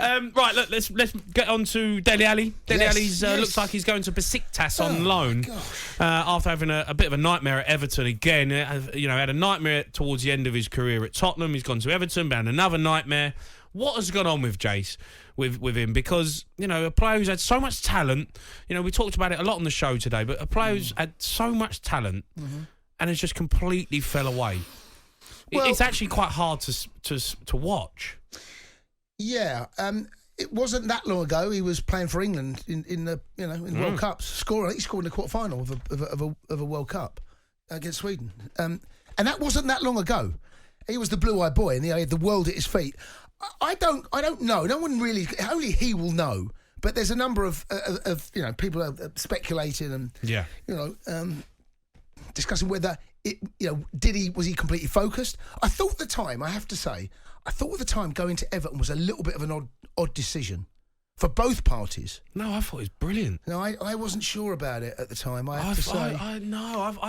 Right, look, let's get on to Dele Alli. Dele Alli's looks like he's going to Besiktas on loan after having a bit of a nightmare at Everton again. Had a nightmare towards the end of his career at Tottenham. He's gone to Everton, but had another nightmare. What has gone on with Jace, with him? Because, a player who's had so much talent, we talked about it a lot on the show today, but a player who's had so much talent and has just completely fell away. Well, it's actually quite hard to watch. Yeah, it wasn't that long ago. He was playing for England in the World Cups. He scored in the quarterfinal of a World Cup against Sweden, and that wasn't that long ago. He was the blue-eyed boy, and he had the world at his feet. I don't know. No one really. Only he will know. But there's a number of people are speculating and discussing whether was he completely focused? I thought at the time, I have to say, going to Everton was a little bit of an odd decision for both parties. No, I thought it was brilliant. No, I wasn't sure about it at the time. I have to say. I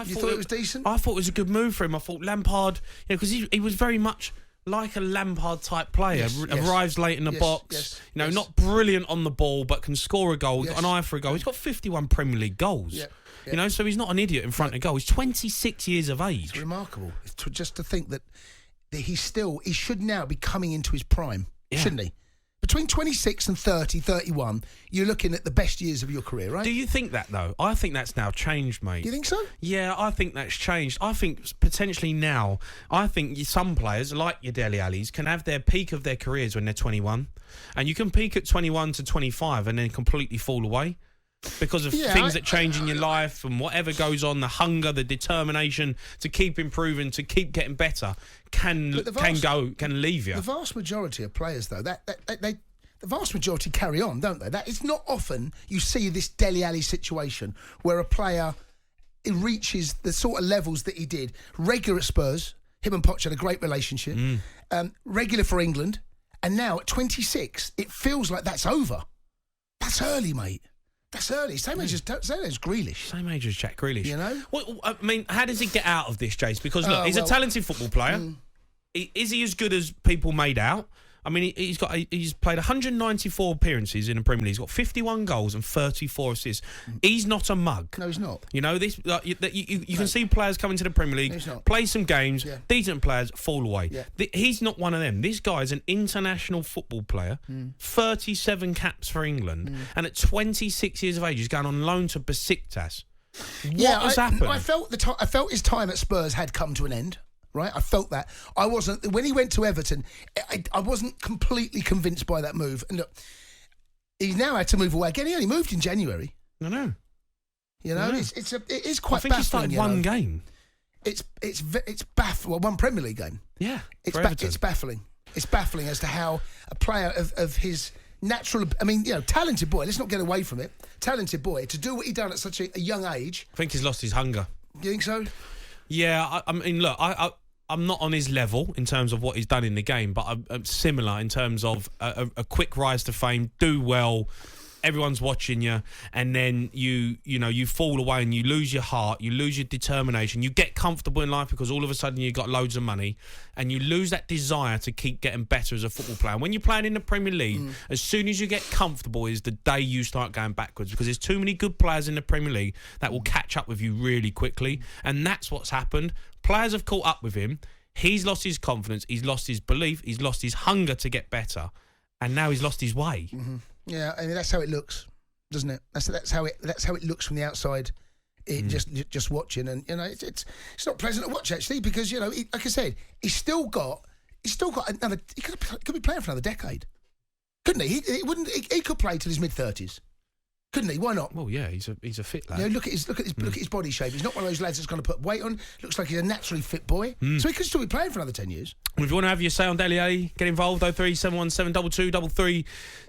thought it was decent? I thought it was a good move for him. I thought Lampard, because he was very much like a Lampard-type player, arrives late in the box, not brilliant on the ball, but can score a goal, got an eye for a goal. He's got 51 Premier League goals. Yeah. So he's not an idiot in front of goal. He's 26 years of age. It's remarkable. Just to think that he should now be coming into his prime, shouldn't he? Between 26 and 30, 31, you're looking at the best years of your career, right? Do you think that, though? I think that's now changed, mate. You think so? Yeah, I think that's changed. I think potentially now, some players, like your Dele Allis, can have their peak of their careers when they're 21. And you can peak at 21 to 25 and then completely fall away. Because of things that change in your life and whatever goes on, the hunger, the determination to keep improving, to keep getting better, can leave you. The vast majority of players, though, the vast majority carry on, don't they? That it's not often you see this Dele Alli situation where a player reaches the sort of levels that he did. Regular at Spurs, him and Poch had a great relationship. Regular for England, and now at 26, it feels like that's over. That's early, mate. That's early. Same age as Grealish. Same age as Jack Grealish. Well, how does he get out of this, Jace? Because, look, he's a talented football player. Is he as good as people made out? He's played 194 appearances in the Premier League. He's got 51 goals and 34 assists. He's not a mug. No, he's not. You can see players come into the Premier League, play some games, decent players fall away. Yeah. He's not one of them. This guy is an international football player, 37 caps for England, and at 26 years of age, he's going on loan to Besiktas. What has happened? I felt his time at Spurs had come to an end. Right, I felt that. When he went to Everton, I wasn't completely convinced by that move. And look, he's now had to move away again. He only moved in January. I know. It is quite baffling. I think he started one game. It's baffling. Well, one Premier League game. Yeah, it's baffling. It's baffling as to how a player of his natural, talented boy. Let's not get away from it. Talented boy to do what he done at such a young age. I think he's lost his hunger. You think so? Yeah, look, I'm not on his level in terms of what he's done in the game, but I'm similar in terms of a quick rise to fame, do well, everyone's watching you, and then you fall away and you lose your heart, you lose your determination, you get comfortable in life because all of a sudden you've got loads of money, and you lose that desire to keep getting better as a football player. When you're playing in the Premier League, as soon as you get comfortable is the day you start going backwards, because there's too many good players in the Premier League that will catch up with you really quickly, and that's what's happened. Players have caught up with him. He's lost his confidence, he's lost his belief, he's lost his hunger to get better, and now he's lost his way. Yeah, that's how it looks, doesn't it? That's how it looks from the outside. Just watching, and it's not pleasant to watch actually, because like I said, he's still got another. He could be playing for another decade, couldn't he? He could play till his mid-30s. Couldn't he? Why not? Well, yeah, he's a fit lad. Look at his body shape. He's not one of those lads that's going to put weight on. Looks like he's a naturally fit boy. So he could still be playing for another 10 years. If you want to have your say on Dele Alli, get involved. 03717 22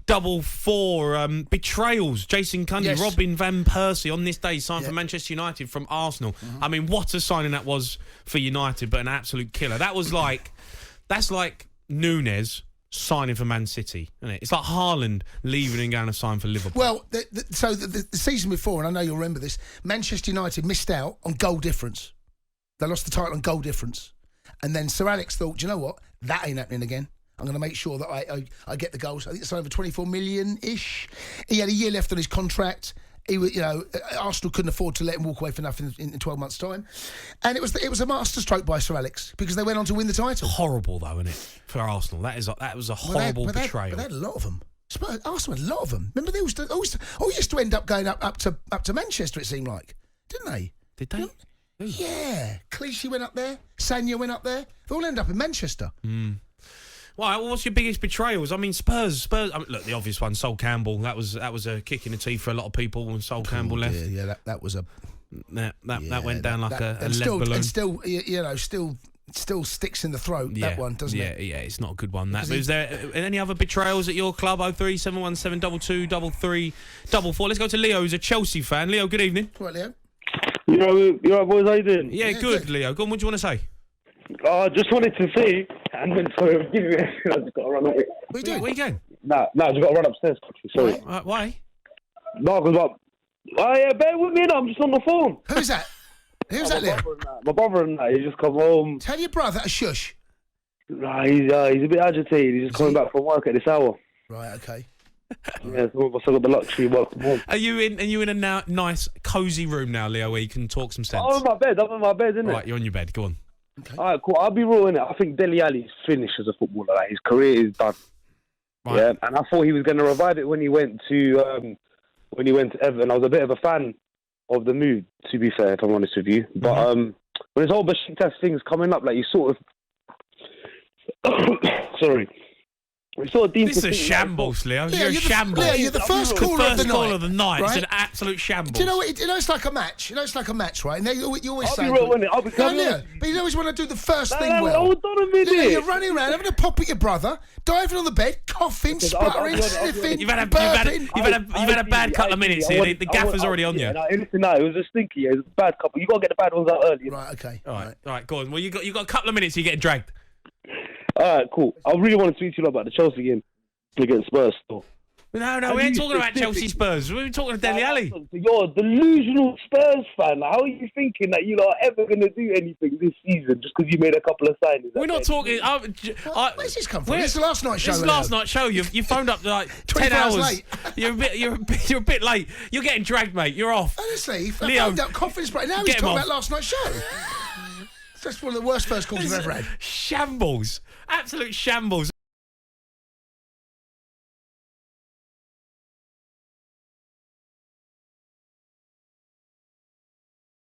33 betrayals. Jason Cundy, Robin van Persie on this day signed for Manchester United from Arsenal. What a signing that was for United, but an absolute killer. That's like Núñez signing for Man City, isn't it? It's like Haaland leaving and going to sign for Liverpool. Well, the season before, and I know you'll remember this, Manchester United missed out on goal difference. They lost the title on goal difference. And then Sir Alex thought, do you know what? That ain't happening again. I'm going to make sure that I get the goals. I think it's over 24 million-ish. He had a year left on his contract. He was, Arsenal couldn't afford to let him walk away for nothing in 12 months' time, and it was a masterstroke by Sir Alex because they went on to win the title. Horrible though, isn't it, for Arsenal? That was a horrible betrayal. But they had a lot of them. Arsenal had a lot of them. Remember, they used to end up going up to Manchester. It seemed like, didn't they? Did they? Yeah, Clichy went up there. Sanya went up there. They all ended up in Manchester. Well, what's your biggest betrayals? I mean, Spurs. I mean, look, the obvious one, Sol Campbell. That was a kick in the teeth for a lot of people when Sol Campbell left. Yeah, that was a that went down like a lead balloon. And still sticks in the throat. That one, doesn't it? Yeah, it's not a good one. That. But is there any other betrayals at your club? 03717 22 33 44. Let's go to Leo, who's a Chelsea fan. Leo, good evening. Right, Leo. You right, boys? How you doing? Yeah, good, Leo. Go on, what do you want to say? I just wanted to say, and then sorry, I just got to run away. What are you doing? Where are you going? Nah, I just got to run upstairs quickly. Sorry. Why? No, because bear with me. I'm just on the phone. Who's that? Who's that, Leo? My brother and that. He just come home. Tell your brother a shush. Nah, he's a bit agitated. He's just coming back from work at this hour. Right. Okay. Yeah, so I've got the luxury work from home. Are you in a nice cosy room now, Leo, where you can talk some sense? I'm in my bed, isn't it? Right, you're on your bed. Go on. Okay. All right, cool. I'll be real in it. I think Dele Alli's finished as a footballer. Like, his career is done. Right. Yeah, and I thought he was going to revive it when he went to Everton. I was a bit of a fan of the move, to be fair, if I'm honest with you. But when this whole Besiktas thing's coming up, like you sort of, sorry. This is a shambles, Leo. Yeah, you're a shambles. You're the first caller of the night. Right? Right? It's an absolute shambles. Do you know what? It's like a match. It's like a match, right? And you always say, I'll be real, innit? I'll be but you always want to do the first thing well. Hold on a minute. You're running around, having a pop at your brother, diving on the bed, coughing, spluttering, sniffing, You've had a bad couple of minutes here. The gaffer's already on you. Listen, it was a stinky. It was a bad couple. You got to get the bad ones out early. Right, okay. All right, go on. Well, you got a couple of minutes. You're getting dragged. All right, cool. I really want to speak to you about the Chelsea game against Spurs. No, we ain't talking about Chelsea Spurs. We're talking to Dele Alli. You're a delusional Spurs fan. How are you thinking that you're not ever going to do anything this season just because you made a couple of signings? We're not talking. Where's this come from? It's the last night show. It's the last night show. You phoned up like 10 hours late. You're a bit late. You're getting dragged, mate. You're off. Honestly, Leo, phoned up confidence break. Now he's talking about last night's show. That's one of the worst first calls I've ever had. Shambles. Absolute shambles.